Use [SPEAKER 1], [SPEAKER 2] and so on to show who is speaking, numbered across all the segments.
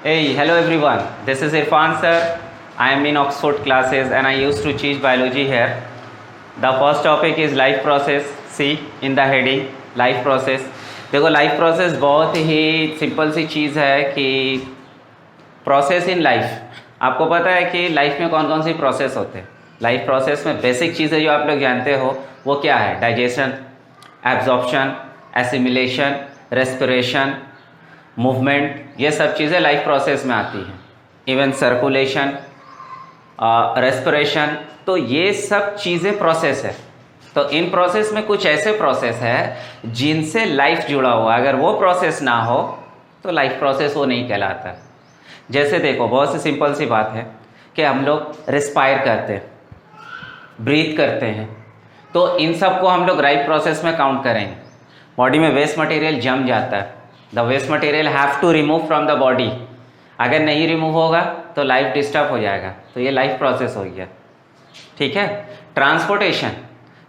[SPEAKER 1] Hey, hello everyone. This is Irfan sir. I am in Oxford classes and I used to teach biology here. The first topic is life process. See in the heading life process. देखो life process बहुत ही simple सी चीज़ है कि process in life आपको पता है कि life में कौन कौन सी प्रोसेस होते हैं। लाइफ प्रोसेस में बेसिक चीज़ें जो आप लोग जानते हो वो क्या है? Digestion, absorption, assimilation, respiration, movement, ये सब चीज़ें लाइफ प्रोसेस में आती हैं। इवन सर्कुलेशन, रेस्पिरेशन, तो ये सब चीज़ें प्रोसेस है। तो इन प्रोसेस में कुछ ऐसे प्रोसेस है जिनसे लाइफ जुड़ा हुआ, अगर वो प्रोसेस ना हो तो लाइफ प्रोसेस वो नहीं कहलाता। जैसे देखो, बहुत सी सिंपल सी बात है कि हम लोग रिस्पायर करते हैं, ब्रीथ करते हैं, तो इन सब को हम लोग लाइफ प्रोसेस में काउंट करेंगे। बॉडी में वेस्ट मटेरियल जम जाता है, the waste material have to remove from the body. अगर नहीं रिमूव होगा तो लाइफ डिस्टर्ब हो जाएगा, तो ये लाइफ प्रोसेस हो गया। ठीक है। ट्रांसपोर्टेशन,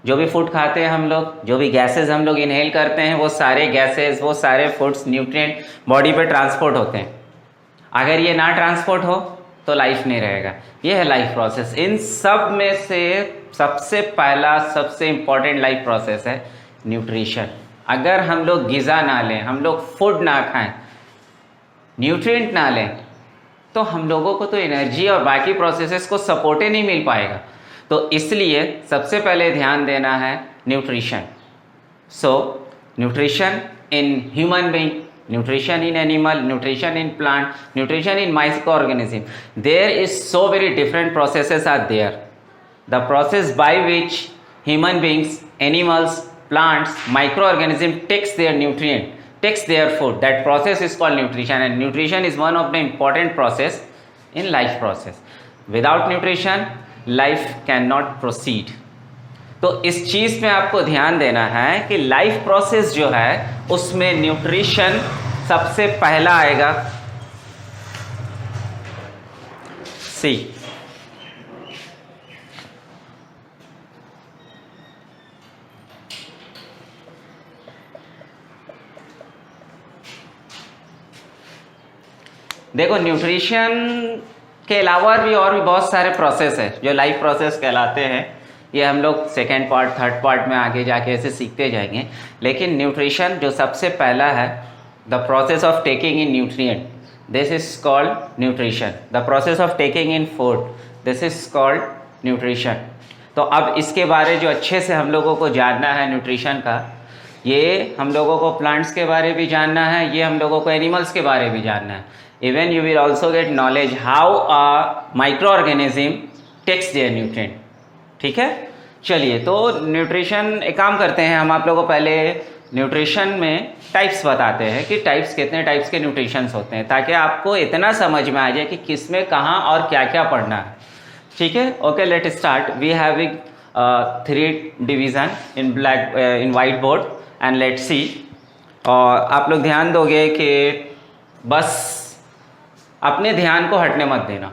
[SPEAKER 1] जो भी फूड खाते हैं हम लोग, जो भी गैसेस हम लोग इनहेल करते हैं, वो सारे गैसेस, वो सारे फूड्स, न्यूट्रिएंट बॉडी पे ट्रांसपोर्ट होते हैं। अगर ये ना ट्रांसपोर्ट हो तो लाइफ नहीं रहेगा। ये है लाइफ प्रोसेस। इन सब में से सबसे पहला, सबसे इम्पॉर्टेंट लाइफ प्रोसेस है न्यूट्रिशन। अगर हम लोग ग़िज़ा ना लें, हम लोग फूड ना खाएं, न्यूट्रिएंट ना लें, तो हम लोगों को तो एनर्जी और बाकी प्रोसेसेस को सपोर्ट ही नहीं मिल पाएगा। तो इसलिए सबसे पहले ध्यान देना है nutrition. So nutrition in human being, nutrition in animal, nutrition in plant, nutrition in microorganism. There is so very different processes are there. The process by which human beings, animals, plants, microorganism takes their nutrient, takes their food, that process is called nutrition, and nutrition is one of the important process in life process. Without nutrition, life cannot proceed. तो इस चीज़ में आपको ध्यान देना है कि life process जो है उसमें न्यूट्रिशन सबसे पहला आएगा। सी, देखो न्यूट्रिशन के अलावा भी और भी बहुत सारे प्रोसेस है जो लाइफ प्रोसेस कहलाते हैं। ये हम लोग सेकेंड पार्ट, थर्ड पार्ट में आगे जाके ऐसे सीखते जाएंगे। लेकिन न्यूट्रिशन जो सबसे पहला है, the process of taking in nutrient, this is called nutrition. The process of taking in food, this is called nutrition. तो अब इसके बारे जो अच्छे से हम लोगों को जानना है न्यूट्रिशन का, ये हम लोगों को प्लांट्स के बारे भी जानना है, ये हम लोगों को एनिमल्स के बारे भी जानना है। Even you will also get knowledge how a micro organism takes their nutrient. ठीक है। चलिए, तो न्यूट्रिशन एक काम करते हैं, हम आप लोगों को पहले न्यूट्रिशन में टाइप्स बताते हैं कि टाइप्स, कितने टाइप्स के न्यूट्रिशंस होते हैं, ताकि आपको इतना समझ में आ जाए कि किस में कहाँ और क्या क्या पढ़ना है। ठीक है। Okay, let start. We have 3 division in black, in white board, and let see. और आप लोग ध्यान दोगे कि बस अपने ध्यान को हटने मत देना।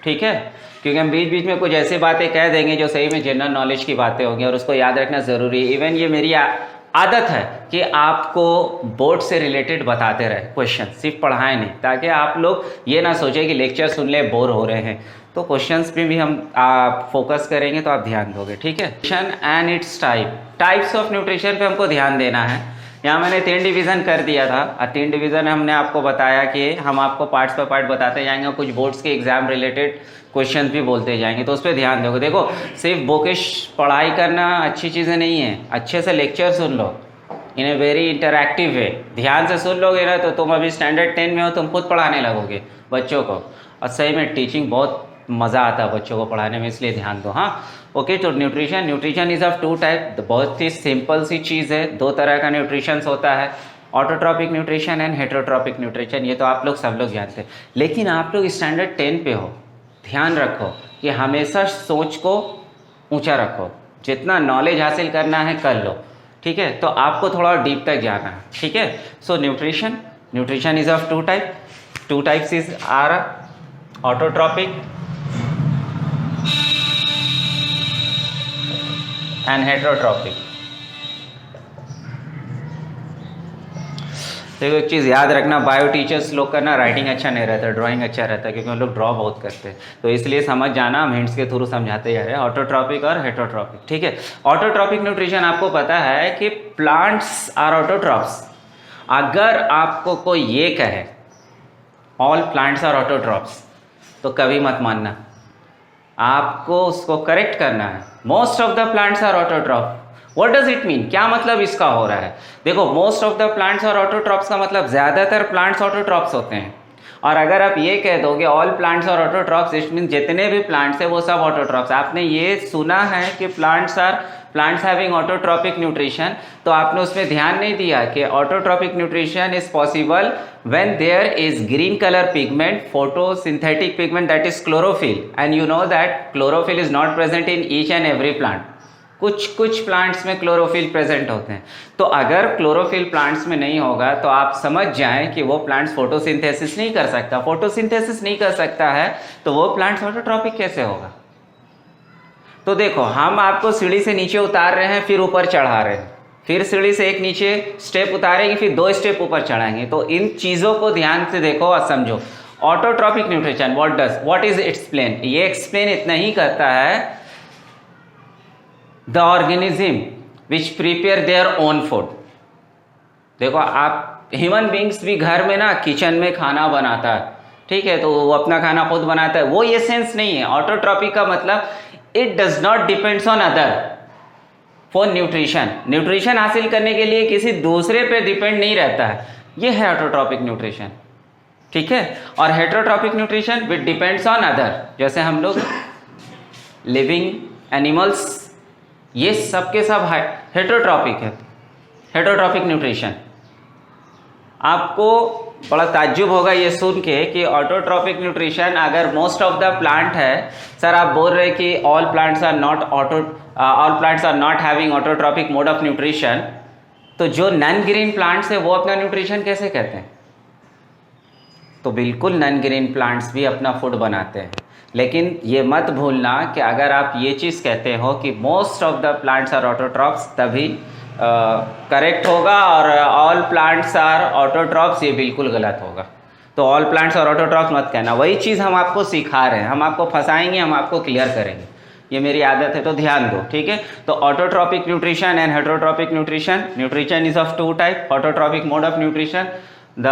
[SPEAKER 1] ठीक है। क्योंकि हम बीच बीच में कुछ ऐसी बातें कह देंगे जो सही में जनरल नॉलेज की बातें होंगी, और उसको याद रखना ज़रूरी है। इवन ये मेरी आदत है कि आपको बोर्ड से रिलेटेड बताते रहे क्वेश्चन, सिर्फ पढ़ाएं नहीं, ताकि आप लोग ये ना सोचें कि लेक्चर सुन ले बोर हो रहे हैं। तो क्वेश्चंस पे भी हम फोकस करेंगे, तो आप ध्यान दोगे। ठीक है। Nutrition and its types of nutrition पे हमको ध्यान देना है। यहाँ मैंने 3 डिवीज़न कर दिया था, और 3 डिवीज़न हमने आपको बताया कि हम आपको पार्ट्स पर पार्ट बताते जाएंगे, और कुछ बोर्ड्स के एग्जाम रिलेटेड क्वेश्चन भी बोलते जाएंगे, तो उस पर ध्यान दोगे। देखो, सिर्फ बुकिश पढ़ाई करना अच्छी चीज़ें नहीं है, अच्छे से लेक्चर सुन लो in a very interactive way. ध्यान से सुन लोगे ना तो तुम अभी स्टैंडर्ड 10 में हो, तुम खुद पढ़ाने लगोगे बच्चों को, और सही में टीचिंग बहुत मज़ा आता है बच्चों को पढ़ाने में, इसलिए ध्यान दो। हाँ, ओके। तो न्यूट्रिशन इज़ ऑफ 2 टाइप। बहुत ही सिंपल सी चीज़ है, 2 तरह का न्यूट्रिशन होता है, autotrophic nutrition and heterotrophic nutrition. ये तो आप लोग सब लोग जानते हैं। लेकिन आप लोग स्टैंडर्ड 10 पे हो, ध्यान रखो कि हमेशा सोच को ऊंचा रखो, जितना नॉलेज हासिल करना है कर लो। ठीक है। तो आपको थोड़ा डीप तक जाना है। ठीक है। So nutrition is of 2 type. 2 types is are autotrophic and heterotrophic. देखो एक चीज़ याद रखना, बायो टीचर्स लोग का ना राइटिंग अच्छा नहीं रहता, ड्राइंग अच्छा रहता है, क्योंकि हम लोग ड्रॉ बहुत करते हैं, तो इसलिए समझ जाना, हम हिंट्स के थ्रू समझाते जा रहे हैं ऑटोट्रॉपिक और हेटरोट्रॉपिक। ठीक है, ऑटोट्रॉपिक न्यूट्रिशन आपको पता है कि प्लांट्स आर ऑटोट्रॉप्स। अगर आपको कोई ये कहे ऑल प्लांट्स आर ऑटोट्रॉप्स तो कभी मत मानना, आपको उसको करेक्ट करना है। Most of the plants are autotroph, what does it mean, क्या मतलब इसका हो रहा है। देखो most of the plants are autotrophs का मतलब ज़्यादातर प्लांट्स ऑटोट्रॉप्स होते हैं, और अगर आप ये कह दोगे all plants are autotrophs, it mean जितने भी प्लांट्स है वो सब ऑटोट्रॉप्स। आपने ये सुना है कि प्लांट्स हैविंग ऑटोट्रॉपिक न्यूट्रिशन, तो आपने उसमें ध्यान नहीं दिया कि autotrophic nutrition is possible when there is green colour pigment, photosynthetic pigment, that is chlorophyll, and you know that chlorophyll is not present in each and every plant. कुछ plants में chlorophyll present होते हैं, तो अगर chlorophyll plants में नहीं होगा तो आप समझ जाएं कि वो प्लांट्स फोटोसिंथेसिस नहीं कर सकता। फोटोसिंथेसिस नहीं कर सकता है तो वो प्लांट्स ऑटोट्रॉपिक कैसे होगा। तो देखो हम आपको सीढ़ी से नीचे उतार रहे हैं, फिर ऊपर चढ़ा रहे हैं, फिर सीढ़ी से एक नीचे स्टेप उतारेंगे, फिर 2 स्टेप ऊपर चढ़ाएंगे, तो इन चीज़ों को ध्यान से देखो और समझो। Autotrophic nutrition what is explain, ये एक्सप्लेन इतना ही करता है the organism which prepare their own food. देखो आप ह्यूमन बींग्स भी घर में ना किचन में खाना बनाता है, ठीक है, तो वो अपना खाना खुद बनाता है, वो ये सेंस नहीं है। ऑटोट्रॉपिक का मतलब it does not depends on other for nutrition, nutrition हासिल करने के लिए किसी दूसरे पे डिपेंड नहीं रहता है, ये है ऑटोट्रॉपिक न्यूट्रिशन। ठीक है, और heterotrophic nutrition which depends on other, जैसे हम लोग लिविंग एनिमल्स, ये सब के सब हेटरोट्रॉपिक है, हेटरोट्रॉपिक न्यूट्रिशन। आपको बड़ा ताज्जुब होगा ये सुन के कि ऑटोट्रॉपिक न्यूट्रिशन अगर मोस्ट ऑफ द प्लांट है, सर आप बोल रहे कि all plants are not having autotrophic mode of nutrition, तो जो नॉन ग्रीन प्लांट्स है वो अपना न्यूट्रिशन कैसे कहते हैं। तो बिल्कुल नॉन ग्रीन प्लांट्स भी अपना फूड बनाते हैं, लेकिन ये मत भूलना कि अगर आप ये चीज़ कहते हो कि most of the plants are autotrophs, तभी करेक्ट होगा, और ऑल प्लांट्स आर ऑटोट्रॉप्स ये बिल्कुल गलत होगा। तो ऑल प्लांट्स आर ऑटोट्रॉप्स मत कहना, वही चीज़ हम आपको सिखा रहे हैं, हम आपको फंसाएंगे, हम आपको क्लियर करेंगे, ये मेरी आदत है, तो ध्यान दो। ठीक है, तो autotrophic nutrition and heterotrophic nutrition, nutrition is of 2 type. Autotrophic mode of nutrition, the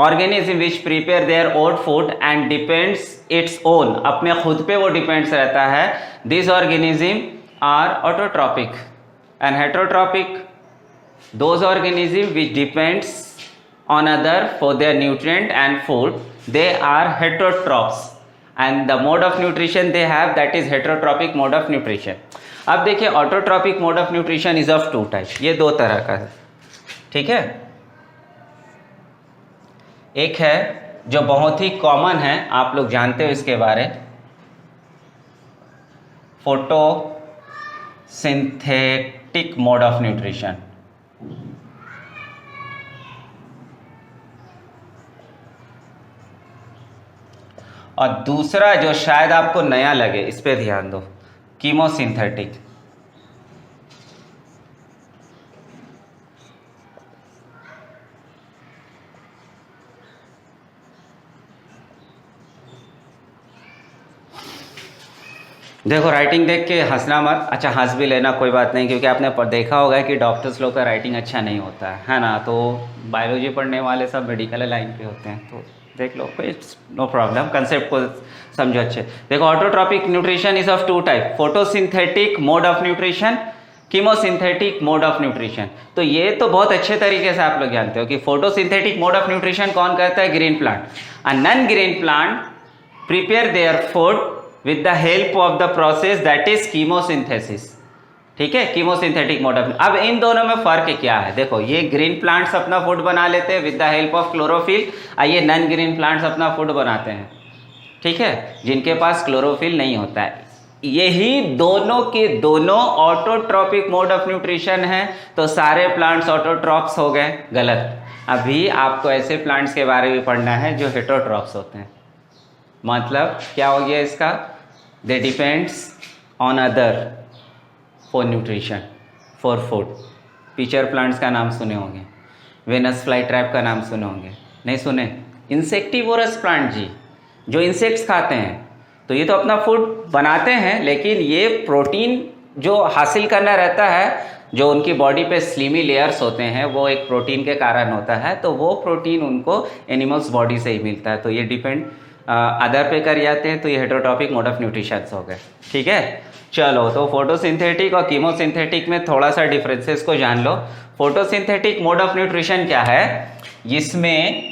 [SPEAKER 1] organism which prepare their own food and depends its own, अपने खुद पे वो डिपेंड्स रहता है, this organism are autotrophic. And heterotrophic, those organism which depends on other for their nutrient and food, they are heterotrophs, and the mode of nutrition they have, that is heterotropic mode of nutrition. अब देखिए autotrophic mode of nutrition is of 2 type, ये 2 तरह का है। ठीक है, एक है जो बहुत ही कॉमन है, आप लोग जानते हो इसके बारे, फोटोसिंथेटिक मोड ऑफ न्यूट्रिशन। और दूसरा जो शायद आपको नया लगे, इस पे ध्यान दो, कीमोसिंथेटिक। देखो राइटिंग देख के हंसना मत, अच्छा हंस भी लेना, कोई बात नहीं, क्योंकि आपने देखा होगा कि डॉक्टर्स लोग का राइटिंग अच्छा नहीं होता है ना, तो बायोलॉजी पढ़ने वाले सब मेडिकल लाइन पे होते हैं, तो देख लो, कोई नो प्रॉब्लम, कंसेप्ट को समझो अच्छे। देखो autotrophic nutrition is of 2 type, photosynthetic mode of nutrition, chemosynthetic mode of nutrition. तो ये तो बहुत अच्छे तरीके से आप लोग जानते हो कि फोटोसिंथेटिक मोड ऑफ न्यूट्रिशन कौन करता है, ग्रीन प्लांट, और non green plant prepare their food with the help of the process that is chemosynthesis। ठीक है, कीमोसिंथेटिक मोड ऑफ। अब इन दोनों में फर्क क्या है, देखो ये ग्रीन प्लांट्स अपना फूड बना लेते हैं with the help of chlorophyll, और ये नॉन ग्रीन प्लांट्स अपना फूड बनाते हैं, ठीक है, जिनके पास क्लोरोफिल नहीं होता है। यही दोनों के दोनों ऑटोट्रॉपिक मोड ऑफ न्यूट्रिशन है, तो सारे प्लांट्स ऑटोट्रॉप्स हो गए, गलत। अभी आपको ऐसे प्लांट्स के बारे में पढ़ना है जो हेटरोट्रॉप्स होते हैं। मतलब क्या हो गया इसका, they depends on other for nutrition, for food. Pitcher plants का नाम सुने होंगे, वेनस फ्लाई ट्रैप का नाम सुने होंगे, नहीं सुने? इंसेक्टिवोरस प्लांट जी, जो इंसेक्ट्स खाते हैं। तो ये तो अपना फूड बनाते हैं, लेकिन ये प्रोटीन जो हासिल करना रहता है, जो उनकी बॉडी पे स्लिमी लेयर्स होते हैं, वो एक प्रोटीन के कारण होता है। तो वो प्रोटीन उनको एनिमल्स बॉडी से ही मिलता है। तो ये डिपेंड अदर पे कर जाते हैं। तो ये हेटेरोट्रॉपिक मोड ऑफ न्यूट्रिशन हो गए, ठीक है। चलो, तो फोटोसिंथेटिक और कीमोसिंथेटिक में थोड़ा सा डिफरेंसेस को जान लो। फोटोसिंथेटिक मोड ऑफ न्यूट्रिशन क्या है? इसमें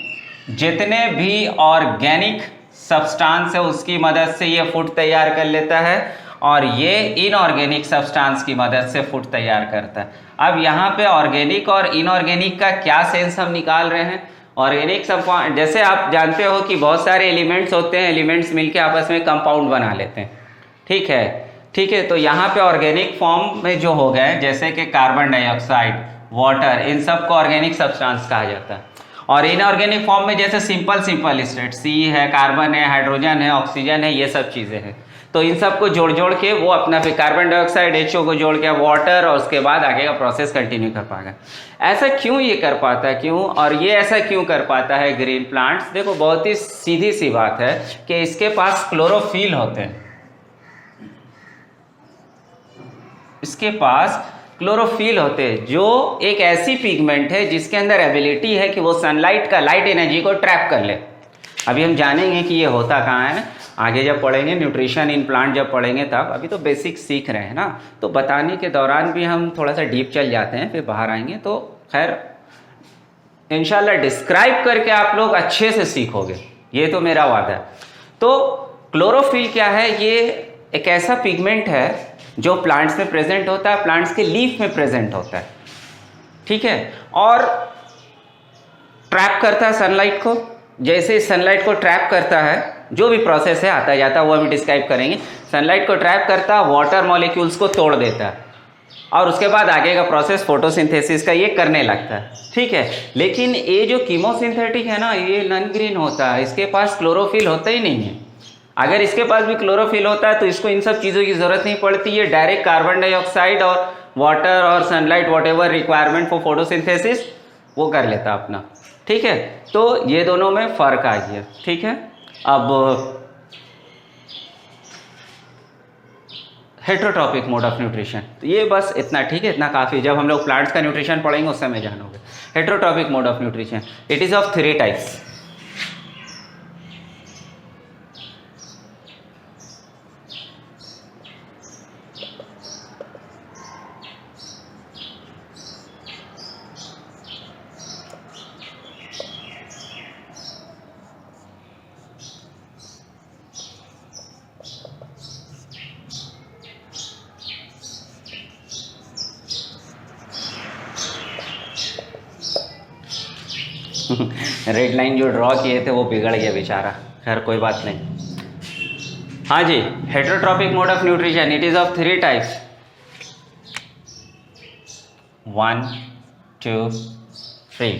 [SPEAKER 1] जितने भी ऑर्गेनिक सब्सटेंस है उसकी मदद से ये फूड तैयार कर लेता है, और ये इनऑर्गेनिक सब्सटेंस की मदद से फूड तैयार करता है। अब यहाँ पे ऑर्गेनिक और इनऑर्गेनिक का क्या सेंस हम निकाल रहे हैं? ऑर्गेनिक सब, जैसे आप जानते हो कि बहुत सारे एलिमेंट्स होते हैं, एलिमेंट्स मिलके आपस में कंपाउंड बना लेते हैं, ठीक है, ठीक है। तो यहाँ पे ऑर्गेनिक फॉर्म में जो हो गए, जैसे कि कार्बन डाइऑक्साइड, वाटर, इन सब को ऑर्गेनिक सब्सटेंस कहा जाता है। और इनऑर्गेनिक फॉर्म में जैसे सिंपल स्टेट, सी है, कार्बन है, हाइड्रोजन है, ऑक्सीजन है, ये सब चीज़ें हैं। तो इन सब को जोड़ जोड़ के वो अपना फिर कार्बन डाइऑक्साइड, HO को जोड़ के वाटर, और उसके बाद आगे का प्रोसेस कंटिन्यू कर पाएगा। ऐसा क्यों ये कर पाता है, क्यों? और ये ऐसा क्यों कर पाता है ग्रीन प्लांट्स? देखो, बहुत ही सीधी सी बात है कि इसके पास क्लोरोफिल होते हैं। इसके पास क्लोरोफिल होते हैं, जो एक ऐसी पिगमेंट है जिसके अंदर एबिलिटी है कि वो सनलाइट का लाइट एनर्जी को ट्रैप कर ले। अभी हम जानेंगे कि ये होता कहाँ है, आगे जब पढ़ेंगे न्यूट्रिशन इन प्लांट जब पढ़ेंगे तब। अभी तो बेसिक सीख रहे हैं ना, तो बताने के दौरान भी हम थोड़ा सा डीप चल जाते हैं, फिर बाहर आएंगे तो खैर इंशाल्लाह डिस्क्राइब करके आप लोग अच्छे से सीखोगे, ये तो मेरा वादा है। तो क्लोरोफिल क्या है? ये एक ऐसा पिगमेंट है जो प्लांट्स में प्रेजेंट होता है, प्लांट्स के लीफ में प्रेजेंट होता है, ठीक है, और ट्रैप करता है सनलाइट को। जैसे सनलाइट को ट्रैप करता है, जो भी प्रोसेस है आता जाता वो हम डिस्क्राइब करेंगे। सनलाइट को ट्रैप करता है, वाटर मॉलिक्यूल्स को तोड़ देता है, और उसके बाद आगे का प्रोसेस फोटोसिंथेसिस का ये करने लगता है, ठीक है। लेकिन ये जो कीमोसिंथेटिक है ना, ये नॉन ग्रीन होता है, इसके पास क्लोरोफिल होता ही नहीं है। अगर इसके पास भी क्लोरोफिल होता है तो इसको इन सब चीज़ों की ज़रूरत नहीं पड़ती। ये डायरेक्ट कार्बन डाइऑक्साइड और वाटर और sunlight, what ever requirement for photosynthesis, वो कर लेता अपना, ठीक है। तो ये दोनों में फ़र्क आ गया, ठीक है। अब हेटेरोट्रॉपिक मोड ऑफ न्यूट्रिशन, तो ये बस इतना, ठीक है, इतना काफ़ी। जब हम लोग प्लांट्स का न्यूट्रिशन पढ़ेंगे उस समय जानोगे। Heterotrophic mode of nutrition, it is of 3 types. Red line जो ड्रॉ किए थे वो बिगड़ गया बेचारा, खैर कोई बात नहीं। हाँ जी, heterotrophic mode of nutrition, it is of 3 types. 1 2 3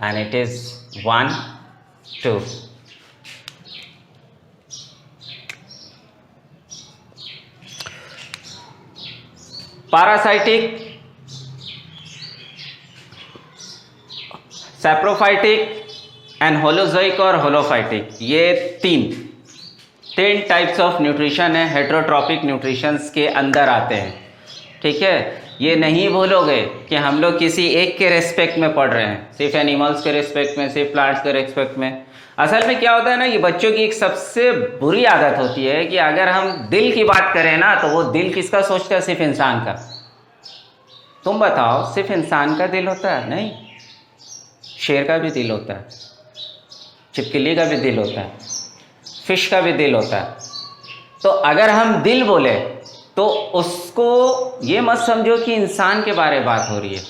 [SPEAKER 1] and it is 1 2। Parasitic, saprophytic and holozoic और होलोफाइटिक, ये तीन टाइप्स ऑफ न्यूट्रिशन है, हेटेरोट्रॉपिक न्यूट्रिशंस के अंदर आते हैं, ठीक है। ये नहीं भूलोगे कि हम लोग किसी एक के रेस्पेक्ट में पढ़ रहे हैं, सिर्फ एनिमल्स के रेस्पेक्ट में, सिर्फ प्लांट्स के रेस्पेक्ट में। असल में क्या होता है ना, ये बच्चों की एक सबसे बुरी आदत होती है कि अगर हम दिल की बात करें ना, तो वो दिल किसका सोचता है? सिर्फ इंसान का। तुम बताओ, सिर्फ इंसान का दिल होता है? नहीं, शेर का भी दिल होता है, छिपकली का भी दिल होता है, फिश का भी दिल होता है। तो अगर हम दिल बोले तो उसको ये मत समझो कि इंसान के बारे में बात हो रही है।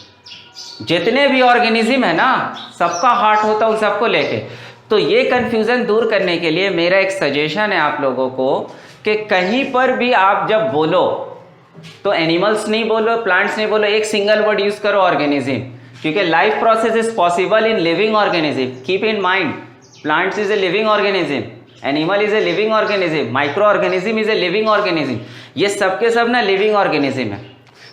[SPEAKER 1] जितने भी ऑर्गेनिज्म है ना, सबका हार्ट होता है उन सबको लेके। तो ये कन्फ्यूज़न दूर करने के लिए मेरा एक सजेशन है आप लोगों को कि कहीं पर भी आप जब बोलो तो एनिमल्स नहीं बोलो, प्लांट्स नहीं बोलो, एक सिंगल वर्ड यूज़ करो, ऑर्गेनिज्म, क्योंकि life process is possible in living organism. Keep in mind, plants is a living organism, animal is a living organism, micro organism is a living organism. ये सब के सब ना लिविंग ऑर्गेनिज्म है।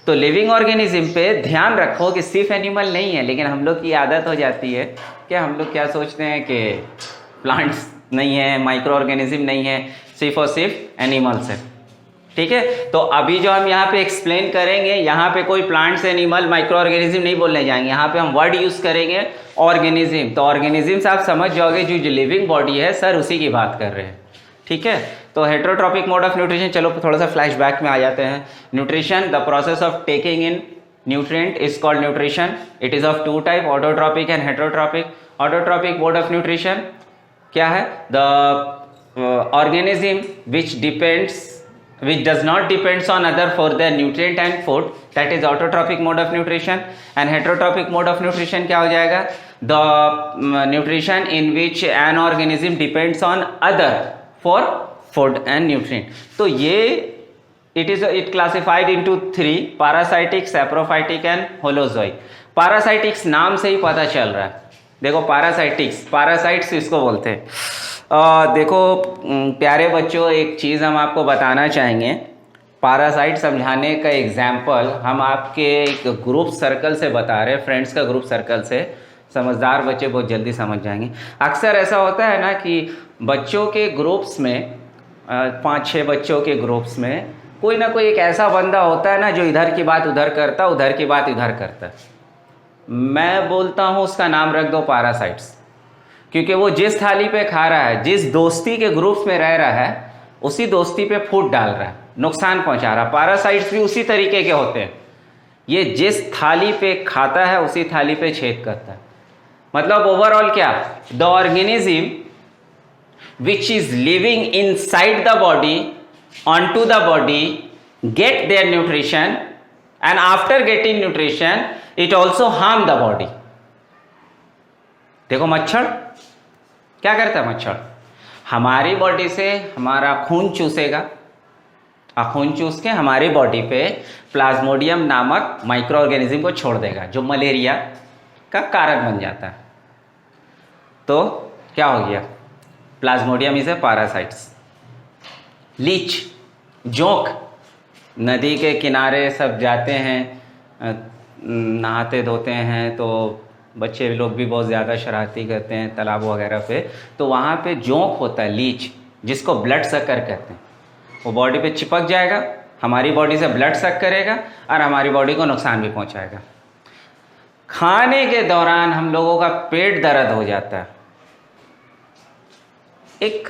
[SPEAKER 1] तो living organism पे ध्यान रखो कि सिर्फ एनिमल नहीं है, लेकिन हम लोग की आदत हो जाती है कि हम लोग क्या सोचते हैं कि प्लांट्स नहीं है, माइक्रो ऑर्गेनिज्म नहीं है, सिर्फ और सिर्फ एनिमल्स है। ठीक है, तो अभी जो हम यहाँ पे एक्सप्लेन करेंगे, यहाँ पे कोई प्लांट्स, एनिमल, माइक्रो ऑर्गेनिज्म नहीं बोलने जाएंगे, यहाँ पे हम वर्ड यूज करेंगे ऑर्गेनिज्म। तो ऑर्गेनिज्म आप समझ जाओगे जो लिविंग बॉडी है सर उसी की बात कर रहे हैं। ठीक है, तो हेटेरोट्रॉपिक मोड ऑफ न्यूट्रिशन, चलो थोड़ा सा फ्लैशबैक में आ जाते हैं। Nutrition, the process of taking in nutrient is called nutrition. It is of two type, autotrophic and heterotrophic. Autotrophic mode of nutrition क्या है? The organism which does not depends on other for their nutrient and food, that is autotrophic mode of nutrition. And heterotrophic mode of nutrition क्या हो जाएगा? The nutrition in which an organism depends on other for food and nutrient. तो ये it classified into three: parasitic, saprophytic and holozoic. parasitics नाम से ही पता चल रहा है। देखो parasites इसको बोलते हैं। देखो प्यारे बच्चों, एक चीज़ हम आपको बताना चाहेंगे। पैरासाइट समझाने का एग्जाम्पल हम आपके एक ग्रुप सर्कल से बता रहे हैं, फ्रेंड्स का ग्रुप सर्कल से। समझदार बच्चे बहुत जल्दी समझ जाएंगे। अक्सर ऐसा होता है ना कि बच्चों के ग्रुप्स में 5-6 बच्चों के ग्रुप्स में कोई ना कोई एक ऐसा बंदा होता है ना जो इधर की बात उधर करता, उधर की बात इधर करता। मैं बोलता हूँ उसका नाम रख दो पैरासाइट्स, क्योंकि वो जिस थाली पे खा रहा है, जिस दोस्ती के ग्रुप में रह रहा है, उसी दोस्ती पे फूट डाल रहा है, नुकसान पहुंचा रहा है। पैरासाइट्स भी उसी तरीके के होते हैं। ये जिस थाली पे खाता है उसी थाली पे छेद करता है। मतलब ओवरऑल क्या? The organism which is living inside the body onto the body get their nutrition, and after getting nutrition it also harm the body. देखो मच्छर क्या करता है? मच्छर हमारी बॉडी से हमारा खून चूसेगा, और खून चूस के हमारी बॉडी पे प्लाज्मोडियम नामक माइक्रो ऑर्गेनिज्म को छोड़ देगा, जो मलेरिया का कारण बन जाता है। तो क्या हो गया? Plasmodium is a parasites. Leech, जोंक, नदी के किनारे सब जाते हैं, नहाते धोते हैं, तो बच्चे लोग भी बहुत ज़्यादा शरारती करते हैं तालाब वगैरह पे। तो वहाँ पे जोंक होता है, लीच, जिसको ब्लड सकर कहते हैं। वो बॉडी पे चिपक जाएगा, हमारी बॉडी से ब्लड सक करेगा और हमारी बॉडी को नुकसान भी पहुँचाएगा। खाने के दौरान हम लोगों का पेट दर्द हो जाता है। एक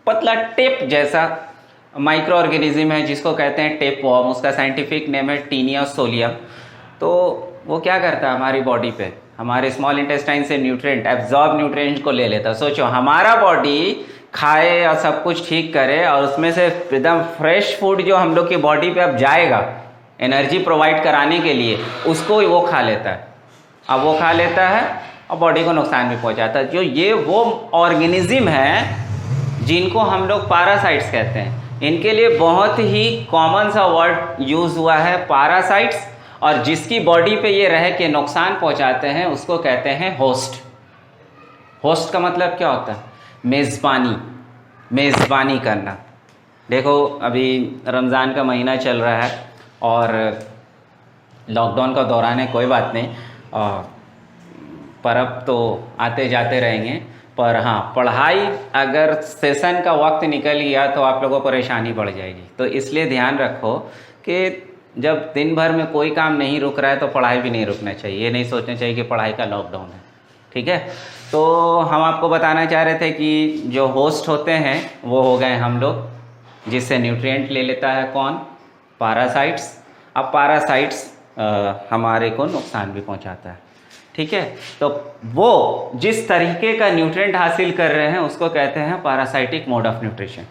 [SPEAKER 1] पतला टेप जैसा माइक्रो ऑर्गेनिज्म है जिसको कहते हैं टेप वॉर्म, उसका साइंटिफिक नेम है टीनिया सोलियम। तो वो क्या करता है? हमारी बॉडी पे, हमारे स्मॉल इंटेस्टाइन से न्यूट्रिएंट, एब्जॉर्ब न्यूट्रिएंट को ले लेता है। सोचो हमारा बॉडी खाए और सब कुछ ठीक करे, और उसमें से एकदम फ्रेश फूड जो हम लोग की बॉडी पे अब जाएगा एनर्जी प्रोवाइड कराने के लिए, उसको वो खा लेता है। अब वो खा लेता है और बॉडी को नुकसान भी पहुंचाता है। जो ये वो ऑर्गेनिज्म है जिनको हम लोग पैरासाइट्स कहते हैं। इनके लिए बहुत ही कॉमन सा वर्ड यूज हुआ है पैरासाइट्स, और जिसकी बॉडी पे ये रह के नुकसान पहुंचाते हैं उसको कहते हैं होस्ट। होस्ट का मतलब क्या होता है? मेज़बानी करना। देखो अभी रमज़ान का महीना चल रहा है और लॉकडाउन का दौरान है, कोई बात नहीं, पर्व तो आते जाते रहेंगे, पर हाँ पढ़ाई अगर सेशन का वक्त निकल गया तो आप लोगों को परेशानी बढ़ जाएगी। तो इसलिए ध्यान रखो कि जब दिन भर में कोई काम नहीं रुक रहा है तो पढ़ाई भी नहीं रुकना चाहिए। ये नहीं सोचना चाहिए कि पढ़ाई का लॉकडाउन है। ठीक है, तो हम आपको बताना चाह रहे थे कि जो होस्ट होते हैं वो हो गए हम लोग, जिससे न्यूट्रिएंट ले लेता है कौन? पैरासाइट्स। अब पैरासाइट्स हमारे को नुकसान भी पहुंचाता है। ठीक है, तो वो जिस तरीके का न्यूट्रिएंट हासिल कर रहे हैं उसको कहते हैं parasitic mode of nutrition.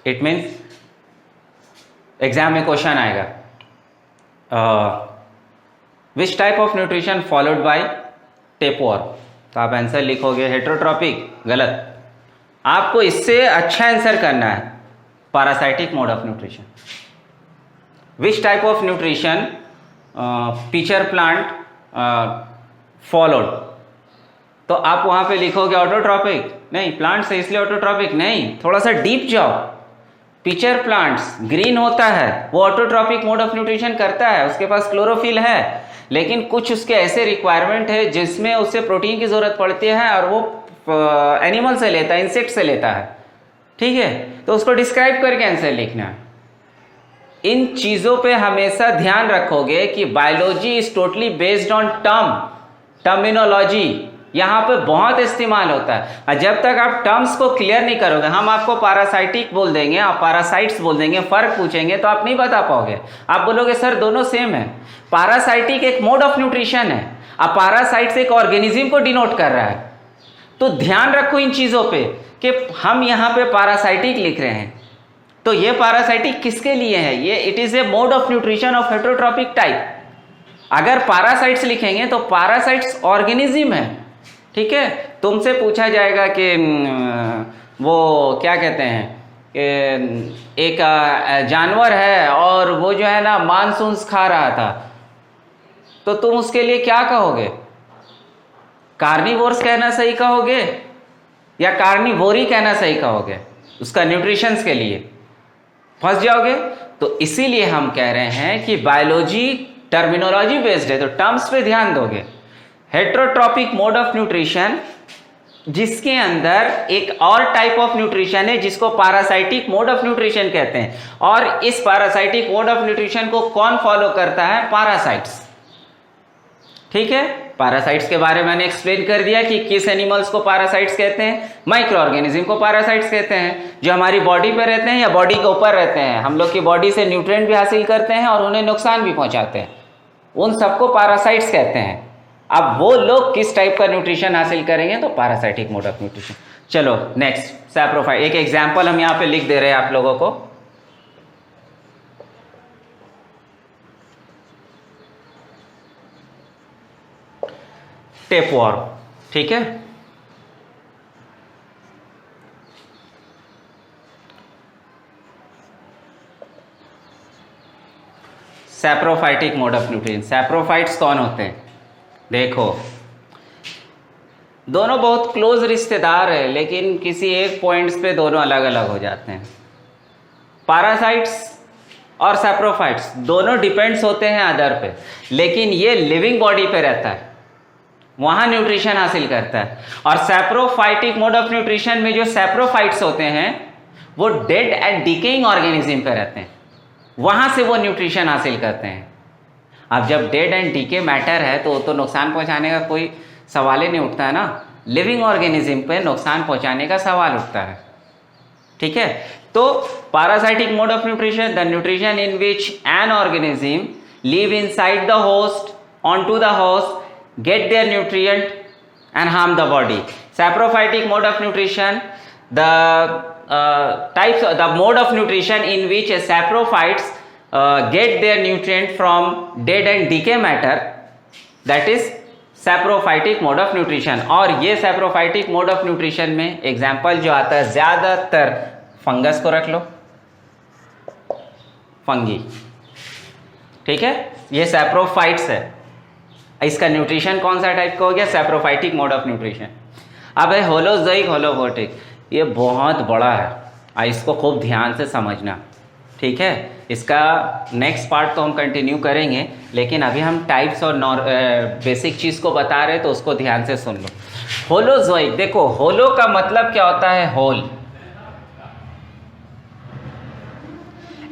[SPEAKER 1] It means exam में क्वेश्चन आएगा, which type of nutrition followed by tapeworm, तो आप आंसर लिखोगे हेटेरोट्रॉपिक, गलत। आपको इससे अच्छा आंसर करना है parasitic mode of nutrition. Which type of nutrition teacher plant followed, तो आप वहां पे लिखोगे ऑटोट्रॉपिक, नहीं प्लांट से इसलिए ऑटोट्रॉपिक नहीं, थोड़ा सा डीप जाओ पिचर प्लांट्स ग्रीन होता है, वो ऑटोट्रॉपिक मोड ऑफ न्यूट्रिशन करता है, उसके पास क्लोरोफिल है, लेकिन कुछ उसके ऐसे रिक्वायरमेंट है जिसमें उससे प्रोटीन की ज़रूरत पड़ती है और वो एनिमल से लेता है, इंसेक्ट से लेता है। ठीक है, तो उसको डिस्क्राइब करके आंसर लिखना है। इन चीज़ों पे हमेशा ध्यान रखोगे कि biology is totally based on terminology, यहाँ पे बहुत इस्तेमाल होता है। और जब तक आप टर्म्स को क्लियर नहीं करोगे, हम आपको पैरासाइटिक बोल देंगे, आप पैरासाइट्स बोल देंगे, फर्क पूछेंगे तो आप नहीं बता पाओगे। आप बोलोगे सर दोनों सेम है। पैरासाइटिक एक मोड ऑफ न्यूट्रिशन है, अब पैरासाइट्स एक ऑर्गेनिज्म को डिनोट कर रहा है। तो ध्यान रखो इन चीज़ों पे कि हम यहाँ पे पैरासाइटिक लिख रहे हैं, तो ये पैरासाइटिक किसके लिए है? ये it is a mode of nutrition of heterotrophic type. अगर पैरासाइट्स लिखेंगे तो पैरासाइट्स ऑर्गेनिज्म है। ठीक है, तुमसे पूछा जाएगा कि वो क्या कहते हैं कि एक जानवर है और वो जो है ना मांस खा रहा था, तो तुम उसके लिए क्या कहोगे? कार्निवोर्स कहना सही कहोगे या कार्निवोरी कहना सही कहोगे? उसका न्यूट्रिशंस के लिए फंस जाओगे। तो इसीलिए हम कह रहे हैं कि बायोलॉजी टर्मिनोलॉजी बेस्ड है, तो टर्म्स पे ध्यान दोगे। हेटेरोट्रॉपिक मोड ऑफ न्यूट्रिशन, जिसके अंदर एक और टाइप ऑफ न्यूट्रिशन है जिसको पैरासाइटिक मोड ऑफ न्यूट्रिशन कहते हैं, और इस पैरासाइटिक मोड ऑफ न्यूट्रिशन को कौन फॉलो करता है? पैरासाइट्स। ठीक है, पैरासाइट्स के बारे में मैंने एक्सप्लेन कर दिया कि किस एनिमल्स को पैरासाइट्स कहते हैं। माइक्रो ऑर्गेनिज्म को पैरासाइट्स कहते हैं, जो हमारी बॉडी पे रहते हैं या बॉडी के ऊपर रहते हैं, हम लोग की बॉडी से न्यूट्रिएंट भी हासिल करते हैं और उन्हें नुकसान भी पहुंचाते हैं, उन सबको पैरासाइट्स कहते हैं। अब वो लोग किस टाइप का न्यूट्रिशन हासिल करेंगे? तो पैरासाइटिक मोड ऑफ न्यूट्रिशन। चलो नेक्स्ट, सैप्रोफाइट। एक एग्जाम्पल हम यहाँ पे लिख दे रहे हैं आप लोगों को। टेपवॉर्म। ठीक है, saprophytic mode of nutrition. Saprophytes कौन होते हैं? देखो, दोनों बहुत क्लोज रिश्तेदार है, लेकिन किसी एक पॉइंट्स पे दोनों अलग अलग हो जाते हैं। पैरासाइट्स और सैप्रोफाइट्स दोनों डिपेंड्स होते हैं अदर पे, लेकिन ये लिविंग बॉडी पे रहता है, वहाँ न्यूट्रिशन हासिल करता है। और सैप्रोफाइटिक मोड ऑफ न्यूट्रिशन में जो सैप्रोफाइट्स होते हैं वो डेड एंड डिकेइंग ऑर्गेनिज्म पे रहते हैं, वहाँ से वो न्यूट्रिशन हासिल करते हैं। अब जब डेड एंड डीके मैटर है तो नुकसान पहुँचाने का कोई सवाल ही नहीं उठता है ना। लिविंग ऑर्गेनिज्म पे नुकसान पहुँचाने का सवाल उठता है। ठीक है, तो parasitic mode of nutrition, the nutrition in which an organism live inside the host, onto the host, get their nutrient and harm the body. Saprophytic mode of nutrition, the mode of nutrition in which saprophytes get their nutrient from dead and decay matter, that is saprophytic mode of nutrition. और ये saprophytic mode of nutrition में example जो आता है ज़्यादातर fungus को रख लो, fungi. ठीक है, ये सैप्रोफाइट्स है। इसका न्यूट्रिशन कौन सा टाइप का हो गया? Saprophytic mode of nutrition. अब है होलोजोइक होलोबोटिक, ये बहुत बड़ा है, इसको खूब ध्यान से समझना। ठीक है, इसका नेक्स्ट पार्ट तो हम कंटिन्यू करेंगे, लेकिन अभी हम टाइप्स और बेसिक चीज़ को बता रहे तो उसको ध्यान से सुन लो। होलोजोइक, देखो होलो का मतलब क्या होता है? Whole,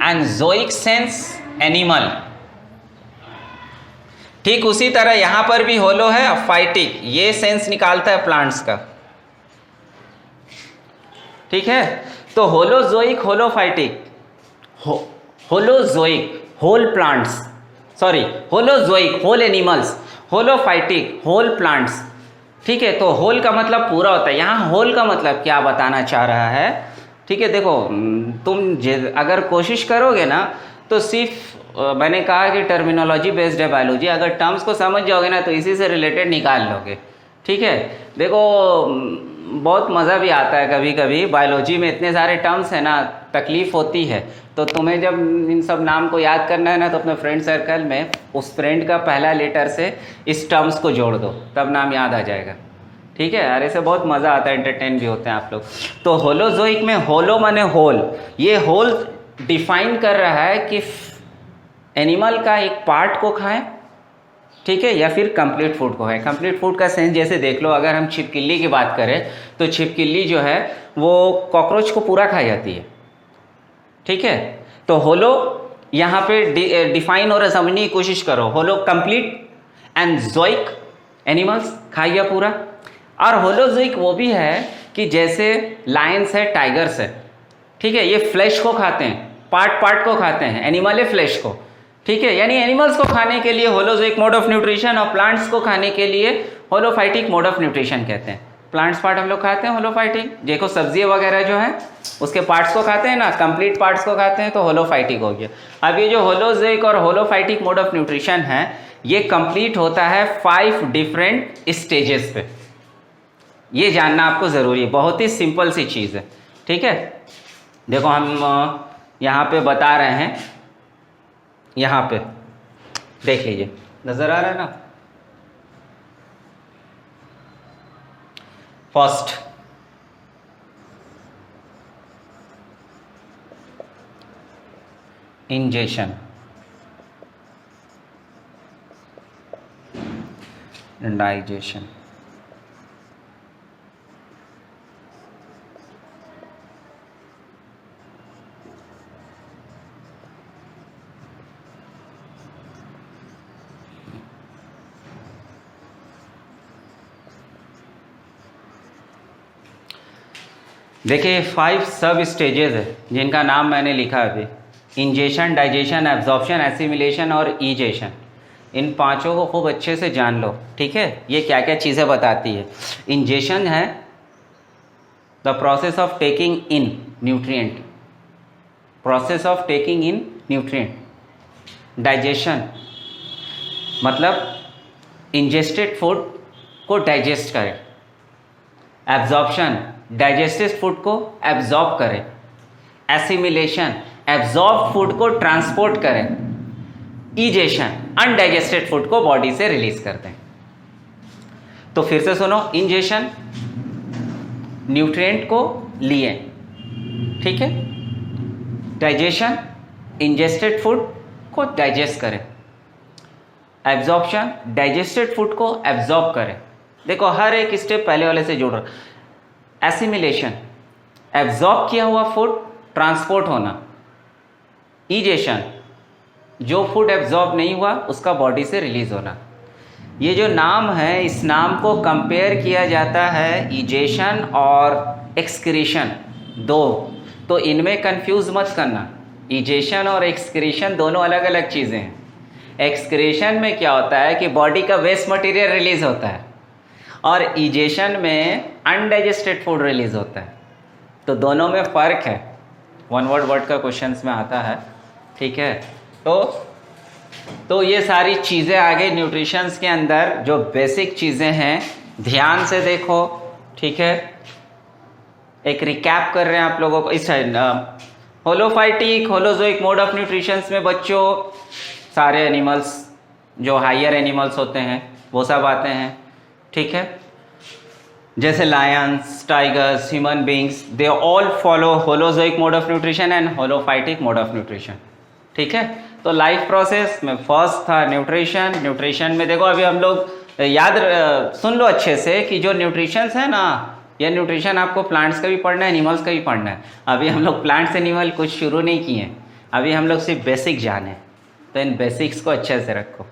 [SPEAKER 1] and zoic sense animal. ठीक उसी तरह यहां पर भी होलो है, फाइटिक ये सेंस निकालता है प्लांट्स का। ठीक है, तो holozoic holophytic, holozoic whole plants, sorry holozoic whole animals, holophytic whole plants. ठीक है, तो होल का मतलब पूरा होता है। यहाँ होल का मतलब क्या बताना चाह रहा है? ठीक है, देखो तुम अगर कोशिश करोगे ना तो सिर्फ मैंने कहा कि टर्मिनोलॉजी बेस्ड है बायोलॉजी, अगर टर्म्स को समझ जाओगे ना तो इसी से रिलेटेड निकाल लोगे। ठीक है, देखो बहुत मज़ा भी आता है कभी कभी, बायोलॉजी में इतने सारे टर्म्स हैं ना, तकलीफ़ होती है। तो तुम्हें जब इन सब नाम को याद करना है ना, तो अपने फ्रेंड सर्कल में उस फ्रेंड का पहला लेटर से इस टर्म्स को जोड़ दो, तब नाम याद आ जाएगा। ठीक है, अरे से बहुत मज़ा आता है, एंटरटेन भी होते हैं आप लोग। तो होलोजोइक में होलो माने होल, ये होल डिफाइन कर रहा है कि एनिमल का एक पार्ट को खाएं, ठीक है, या फिर कंप्लीट फूड को है। कंप्लीट फूड का सेंस जैसे देख लो, अगर हम छिपकली की बात करें तो छिपकली जो है वो कॉकरोच को पूरा खा जाती है, ठीक है। तो होलो यहाँ पे डिफाइन हो रहा है, समझने की कोशिश करो। होलो कंप्लीट एंड जोइक एनिमल्स खा गया पूरा। और होलोजोइक वो भी है कि जैसे लायंस है, टाइगर्स है, ठीक है, ये फ्लैश को खाते हैं, पार्ट पार्ट को खाते हैं, एनिमल है फ्लैश को, ठीक है। यानी एनिमल्स को खाने के लिए होलोजोइक मोड ऑफ न्यूट्रिशन और प्लांट्स को खाने के लिए होलोफाइटिक मोड ऑफ न्यूट्रिशन कहते हैं। प्लांट्स पार्ट हम लोग खाते हैं होलोफाइटिक, देखो सब्जी वगैरह जो है उसके पार्ट्स को खाते हैं ना, कंप्लीट पार्ट्स को खाते हैं, तो होलोफाइटिक हो गया। अब ये जो होलोजोइक और होलोफाइटिक मोड ऑफ न्यूट्रिशन है, ये कंप्लीट होता है 5 डिफरेंट स्टेजेस पे। ये जानना आपको ज़रूरी है, बहुत ही सिंपल सी चीज़ है, ठीक है। देखो हम यहाँ पे बता रहे हैं, यहाँ पे देख लीजिए, नज़र आ रहा है ना। फर्स्ट इंजेशन, डाइजेशन, देखिए 5 सब स्टेजेस है जिनका नाम मैंने लिखा अभी, इंजेशन, डाइजेशन, एब्जॉर्प्शन, एसिमिलेशन और ईजेशन। इन पांचों को खूब अच्छे से जान लो, ठीक है। ये क्या क्या चीज़ें बताती है। इंजेशन है the process of taking in nutrient, process of taking in nutrient. Digestion मतलब इंजेस्टेड फूड को डाइजेस्ट करें। एब्जॉर्प्शन डाइजेस्टेड फूड को एब्जॉर्ब करें। एसिमिलेशन एब्जॉर्ब फूड को ट्रांसपोर्ट करें। ईजेशन अनडाइजेस्टेड फूड को बॉडी से रिलीज करते हैं। तो फिर से सुनो, इंजेशन न्यूट्रिएंट को लिए, ठीक है। डाइजेशन इंजेस्टेड फूड को डाइजेस्ट करें। एब्जॉर्प्शन डाइजेस्टेड फूड को एब्जॉर्ब करें। देखो हर एक स्टेप पहले वाले से जुड़ रहा। एसिमिलेशन एब्जॉर्ब किया हुआ फूड ट्रांसपोर्ट होना। ईजेशन जो फूड एब्जॉर्ब नहीं हुआ उसका बॉडी से रिलीज होना। ये जो नाम है, इस नाम को कंपेयर किया जाता है ईजेशन और एक्सक्रीशन दो, तो इनमें कंफ्यूज मत करना। ईजेशन और एक्सक्रीशन दोनों अलग अलग चीज़ें हैं। एक्सक्रीशन में क्या होता है कि बॉडी का वेस्ट मटेरियल रिलीज होता है, और ईजेशन में अनडाइजेस्टेड फूड रिलीज होता है। तो दोनों में फ़र्क है। वन वर्ड का क्वेश्चंस में आता है, ठीक है। तो ये सारी चीज़ें आ गई न्यूट्रिशंस के अंदर, जो बेसिक चीज़ें हैं, ध्यान से देखो, ठीक है। एक रिकैप कर रहे हैं आप लोगों को। इस होलोफाइटिक होलोजोइक मोड ऑफ न्यूट्रिशंस में बच्चों सारे एनिमल्स जो हायर एनिमल्स होते हैं वो सब आते हैं, ठीक है। जैसे lions, tigers, human beings, they all follow holozoic mode of nutrition and holophytic mode of nutrition, ठीक है। तो लाइफ प्रोसेस में फर्स्ट था न्यूट्रिशन। न्यूट्रिशन में देखो अभी हम लोग सुन लो अच्छे से कि जो न्यूट्रिशंस है ना, यह न्यूट्रिशन आपको प्लांट्स का भी पढ़ना है, एनिमल्स का भी पढ़ना है। अभी हम लोग प्लांट्स एनिमल कुछ शुरू नहीं किए हैं, अभी हम लोग सिर्फ बेसिक जाने। तो इन बेसिक्स को अच्छे से रखो,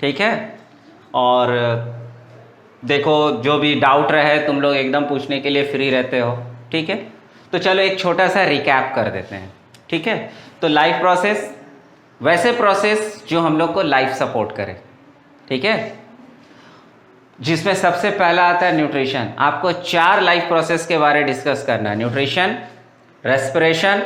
[SPEAKER 1] ठीक है। और देखो जो भी डाउट रहे तुम लोग एकदम पूछने के लिए फ्री रहते हो, ठीक है। तो चलो एक छोटा सा रिकैप कर देते हैं, ठीक है। तो लाइफ प्रोसेस वैसे प्रोसेस जो हम लोग को लाइफ सपोर्ट करे, ठीक है, जिसमें सबसे पहला आता है न्यूट्रिशन। आपको 4 लाइफ प्रोसेस के बारे में डिस्कस करना है। Nutrition, respiration,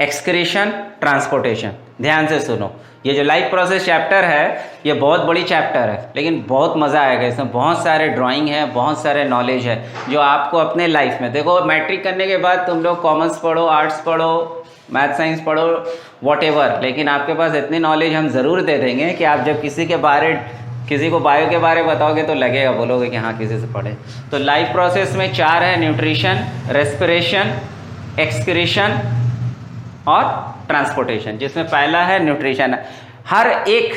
[SPEAKER 1] excretion, transportation. ध्यान से सुनो, ये जो लाइफ प्रोसेस चैप्टर है ये बहुत बड़ी चैप्टर है, लेकिन बहुत मज़ा आएगा। इसमें बहुत सारे ड्राइंग है, बहुत सारे नॉलेज है जो आपको अपने लाइफ में, देखो मैट्रिक करने के बाद तुम लोग कॉमर्स पढ़ो, आर्ट्स पढ़ो, मैथ साइंस पढ़ो, वॉटेवर, लेकिन आपके पास इतनी नॉलेज हम ज़रूर दे देंगे कि आप जब किसी के बारे किसी को बायो के बारे में बताओगे तो लगेगा, बोलोगे कि हाँ किसी से पढ़े। तो लाइफ प्रोसेस में 4 है, न्यूट्रिशन, रेस्पिरेशन, एक्सक्रीशन और ट्रांसपोर्टेशन, जिसमें पहला है न्यूट्रिशन। हर एक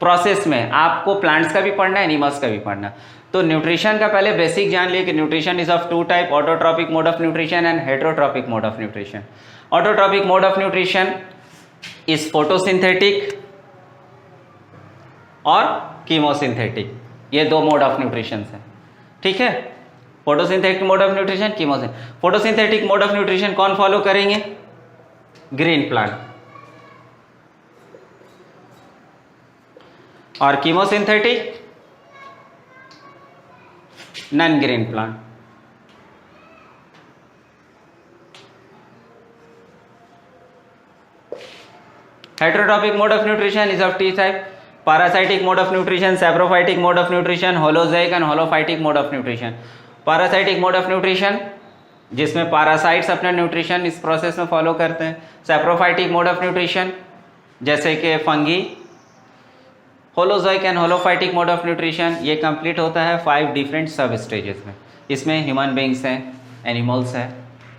[SPEAKER 1] प्रोसेस में आपको प्लांट्स का भी पढ़ना है, एनिमल्स का भी पढ़ना। तो न्यूट्रिशन का पहले बेसिक जान लिए कि nutrition is of 2 type, autotrophic mode of nutrition and heterotrophic mode of nutrition. Autotrophic mode of nutrition is photosynthetic और कीमोसिंथेटिक, ये 2 मोड ऑफ न्यूट्रिशन है, ठीक है। Photosynthetic mode of nutrition, chemosynthetic. Photosynthetic mode of nutrition कौन follow करेंगे? Green plant. और chemosynthetic non green plant. Heterotrophic mode of nutrition is of T type, parasitic mode of nutrition, saprophytic mode of nutrition, holozoic and holophytic mode of nutrition। parasitic mode of nutrition जिसमें parasites अपना nutrition इस process में follow करते हैं। saprophytic mode of nutrition जैसे कि fungi. holozoic and holophytic mode of nutrition ये complete होता है 5 डिफरेंट सब स्टेजेस में। इसमें ह्यूमन बींग्स हैं, एनिमल्स हैं,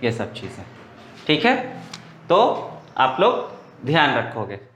[SPEAKER 1] ये सब चीज़ें, ठीक है। तो आप लोग ध्यान रखोगे।